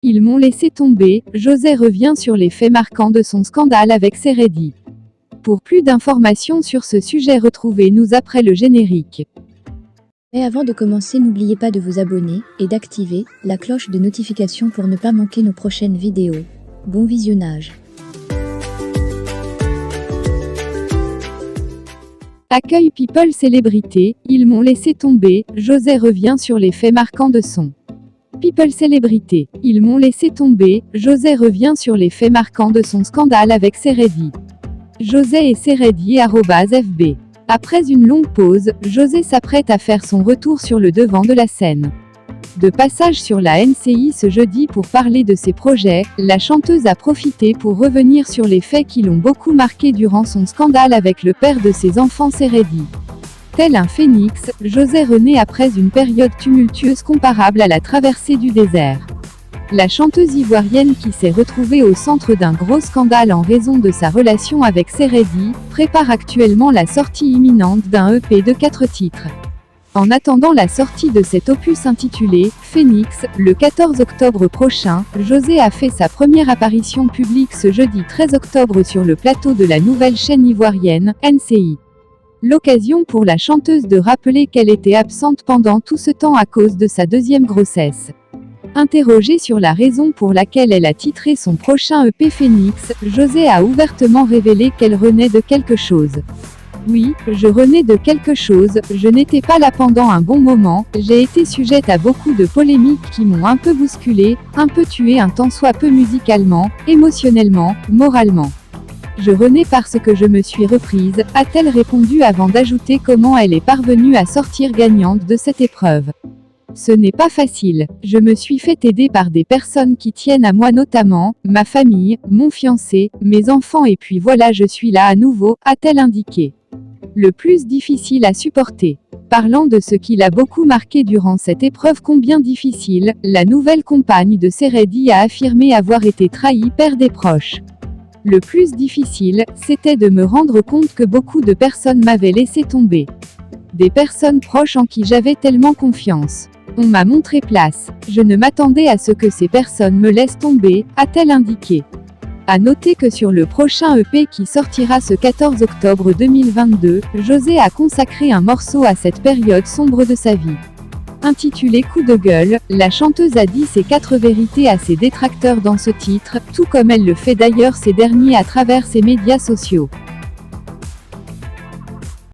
ils m'ont laissé tomber. José revient sur les faits marquants de son scandale avec Seredi. Pour plus d'informations sur ce sujet, retrouvez-nous après le générique. Mais avant de commencer, n'oubliez pas de vous abonner et d'activer la cloche de notification pour ne pas manquer nos prochaines vidéos. Bon visionnage. Accueil People Célébrité, ils m'ont laissé tomber. José revient sur les faits marquants de son People Célébrité, ils m'ont laissé tomber. José revient sur les faits marquants de son scandale avec Seredi. José et Seredi @FB. Après une longue pause, José s'apprête à faire son retour sur le devant de la scène. De passage sur la NCI ce jeudi pour parler de ses projets, la chanteuse a profité pour revenir sur les faits qui l'ont beaucoup marqué durant son scandale avec le père de ses enfants Seredi. Tel un phénix, José renaît après une période tumultueuse comparable à la traversée du désert. La chanteuse ivoirienne qui s'est retrouvée au centre d'un gros scandale en raison de sa relation avec Seredi, prépare actuellement la sortie imminente d'un EP de 4 titres. En attendant la sortie de cet opus intitulé « Phénix », le 14 octobre prochain, José a fait sa première apparition publique ce jeudi 13 octobre sur le plateau de la nouvelle chaîne ivoirienne, NCI. L'occasion pour la chanteuse de rappeler qu'elle était absente pendant tout ce temps à cause de sa deuxième grossesse. Interrogée sur la raison pour laquelle elle a titré son prochain EP Phénix, José a ouvertement révélé qu'elle renaît de quelque chose. Oui, je renais de quelque chose, je n'étais pas là pendant un bon moment, j'ai été sujette à beaucoup de polémiques qui m'ont un peu bousculée, un peu tuée un tant soit peu musicalement, émotionnellement, moralement. Je renais parce que je me suis reprise, a-t-elle répondu avant d'ajouter comment elle est parvenue à sortir gagnante de cette épreuve. Ce n'est pas facile, je me suis fait aider par des personnes qui tiennent à moi notamment, ma famille, mon fiancé, mes enfants et puis voilà je suis là à nouveau, a-t-elle indiqué. Le plus difficile à supporter. Parlant de ce qui l'a beaucoup marqué durant cette épreuve combien difficile, la nouvelle compagne de Seredi a affirmé avoir été trahie par des proches. Le plus difficile, c'était de me rendre compte que beaucoup de personnes m'avaient laissé tomber. Des personnes proches en qui j'avais tellement confiance. On m'a montré place. Je ne m'attendais à ce que ces personnes me laissent tomber, a-t-elle indiqué. À noter que sur le prochain EP qui sortira ce 14 octobre 2022, José a consacré un morceau à cette période sombre de sa vie. Intitulé Coup de gueule, la chanteuse a dit ses 4 vérités à ses détracteurs dans ce titre, tout comme elle le fait d'ailleurs ces derniers à travers ses médias sociaux.